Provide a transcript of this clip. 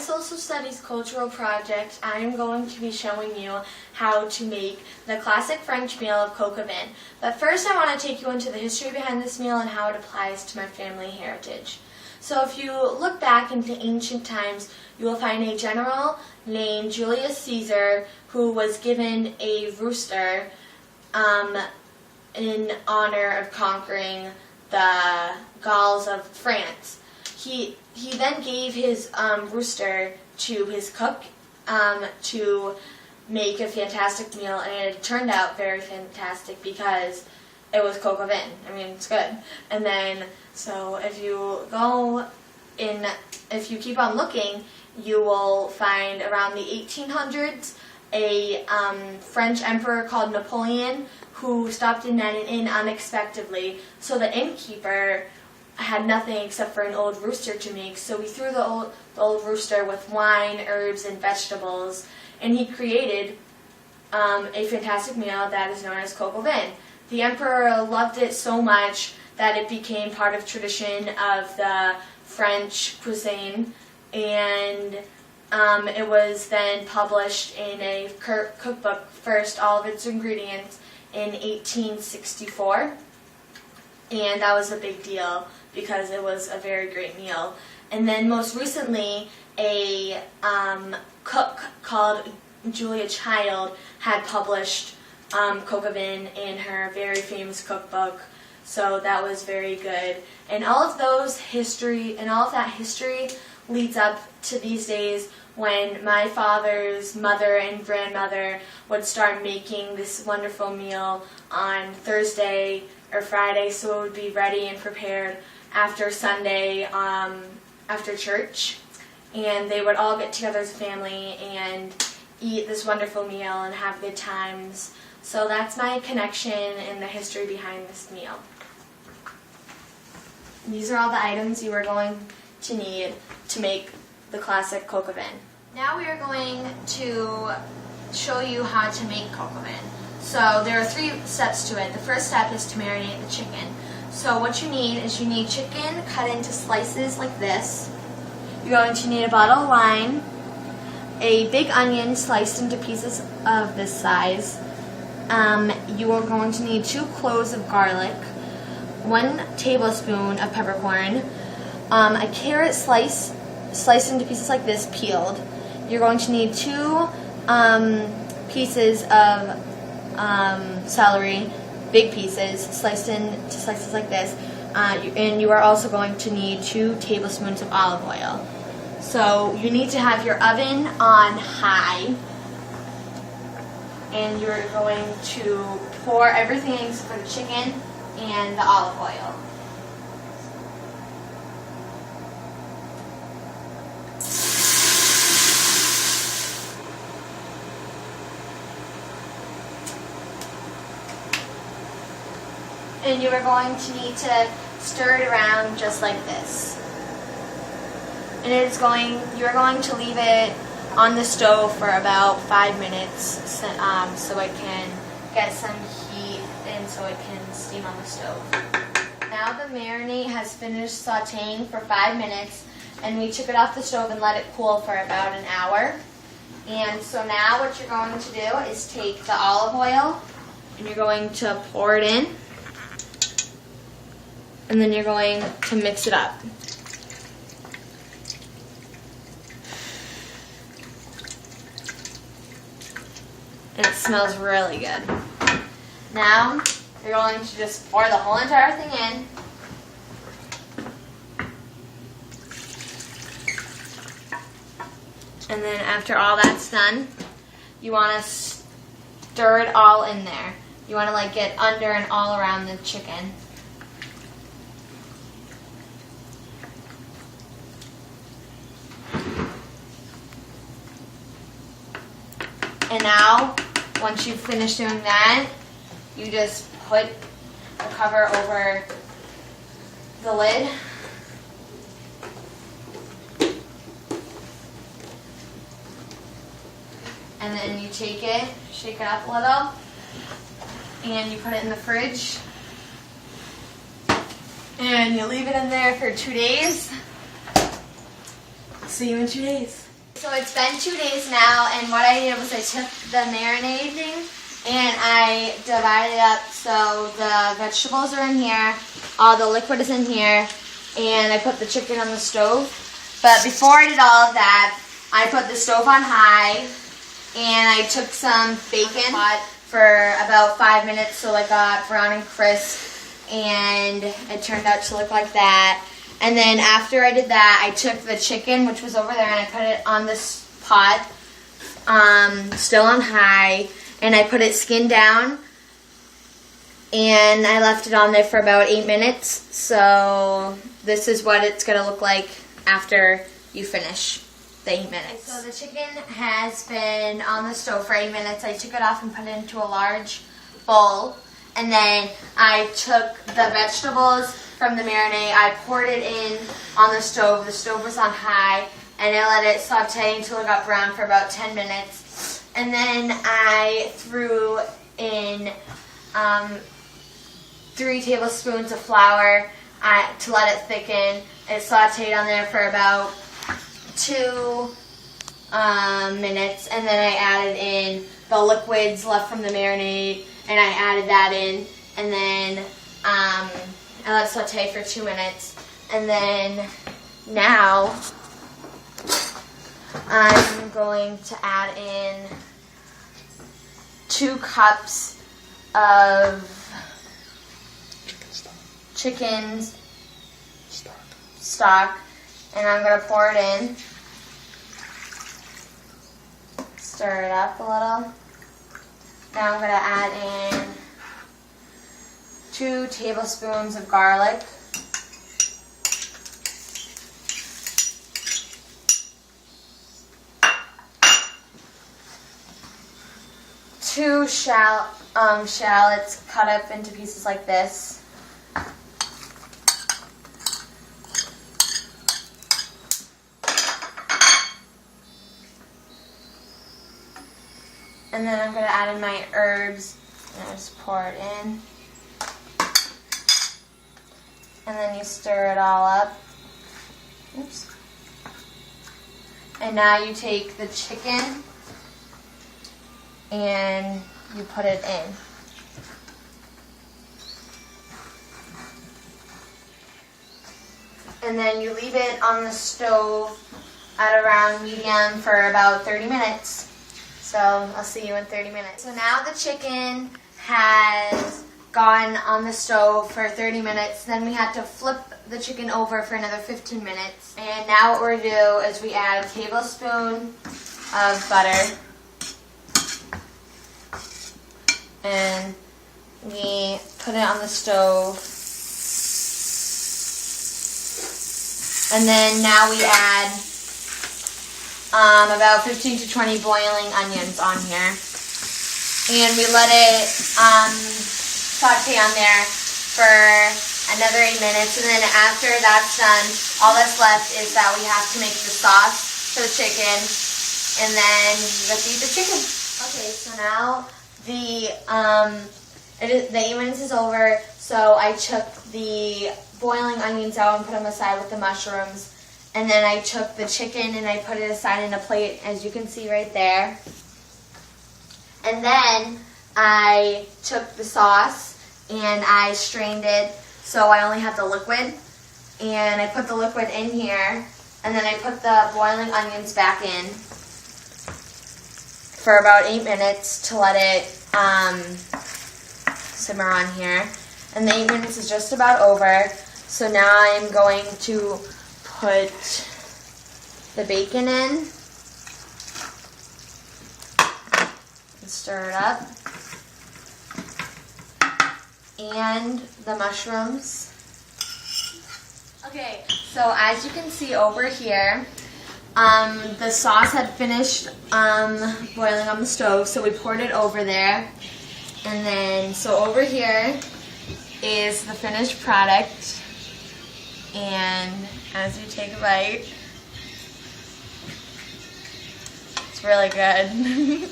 Social Studies Cultural Project, I am going to be showing you how to make the classic French meal of coq au vin. But first I want to take you into the history behind this meal and how it applies to my family heritage. So if you look back into ancient times, you will find a general named Julius Caesar who was given a rooster in honor of conquering the Gauls of France. He then gave his rooster to his cook to make a fantastic meal, and it turned out very fantastic because it was coq au vin. I mean, it's good. And then, so if you keep on looking, you will find around the 1800s a French emperor called Napoleon who stopped in at an inn unexpectedly. So the innkeeper had nothing except for an old rooster to make, so he threw the old rooster with wine, herbs, and vegetables, and he created a fantastic meal that is known as coq au vin. The emperor loved it so much that it became part of tradition of the French cuisine, and it was then published in a cookbook, first all of its ingredients, in 1864. And that was a big deal because it was a very great meal. And then most recently, a cook called Julia Child had published coq au vin in her very famous cookbook. So that was very good. And all of that history leads up to these days when my father's mother and grandmother would start making this wonderful meal on Thursday or Friday, so it would be ready and prepared after Sunday, after church. And they would all get together as a family and eat this wonderful meal and have good times. So that's my connection and the history behind this meal. These are all the items you are going to need to make the classic coq au vin. Now we are going to show you how to make coq au vin. So there are 3 steps to it. The first step is to marinate the chicken. So what you need is you need chicken cut into slices like this. You're going to need a bottle of wine, a big onion sliced into pieces of this size. You are going to need 2 cloves of garlic, 1 tablespoon of peppercorn, a carrot sliced into pieces like this, peeled. You're going to need 2 pieces of celery, big pieces, sliced into slices like this, and you are also going to need 2 tablespoons of olive oil. So you need to have your oven on high, and you're going to pour everything except for the chicken and the olive oil. And you are going to need to stir it around just like this. And you are going to leave it on the stove for about 5 minutes so it can get some heat and so it can steam on the stove. Now the marinade has finished sauteing for 5 minutes, and we took it off the stove and let it cool for about an hour. And so now what you're going to do is take the olive oil and you're going to pour it in. And then you're going to mix it up. And it smells really good. Now, you're going to just pour the whole entire thing in. And then after all that's done, you want to stir it all in there. You want to get under and all around the chicken. And now, once you've finished doing that, you just put the cover over the lid. And then you take it, shake it up a little, and you put it in the fridge. And you leave it in there for 2 days. See you in 2 days. So it's been 2 days now, and what I did was I took the marinade thing and I divided it up so the vegetables are in here, all the liquid is in here, and I put the chicken on the stove. But before I did all of that, I put the stove on high and I took some bacon for about 5 minutes so it got brown and crisp, and it turned out to look like that. And then after I did that, I took the chicken, which was over there, and I put it on this pot, still on high, and I put it skin down, and I left it on there for about 8 minutes. So this is what it's going to look like after you finish the 8 minutes. So the chicken has been on the stove for 8 minutes. I took it off and put it into a large bowl, and then I took the vegetables from the marinade, I poured it in on the stove. The stove was on high, and I let it saute until it got brown for about 10 minutes. And then I threw in 3 tablespoons of flour to let it thicken. It sauteed on there for about 2 minutes, and then I added in the liquids left from the marinade, and I added that in, and then I let it saute for 2 minutes, and then now I'm going to add in 2 cups of chicken stock, and I'm going to pour it in, stir it up a little. Now I'm going to add in 2 tablespoons of garlic, 2 shallots cut up into pieces like this, and then I'm going to add in my herbs, and I just pour it in. And then you stir it all up. Oops. And now you take the chicken and you put it in. And then you leave it on the stove at around medium for about 30 minutes. So I'll see you in 30 minutes. So now the chicken has gone on the stove for 30 minutes. Then we had to flip the chicken over for another 15 minutes. And now what we're going to do is we add a tablespoon of butter. And we put it on the stove. And then now we add about 15 to 20 boiling onions on here. And we let it saute on there for another 8 minutes, and then after that's done, all that's left is that we have to make the sauce for the chicken, and then let's eat the chicken. Okay, so now the 8 minutes is over, so I took the boiling onions out and put them aside with the mushrooms, and then I took the chicken and I put it aside in a plate, as you can see right there. And then I took the sauce and I strained it so I only have the liquid, and I put the liquid in here, and then I put the boiling onions back in for about 8 minutes to let it simmer on here. And the 8 minutes is just about over, so now I'm going to put the bacon in and stir it up, and the mushrooms. Okay, so as you can see over here, the sauce had finished boiling on the stove, so we poured it over there. And then, so over here is the finished product, and as you take a bite, it's really good.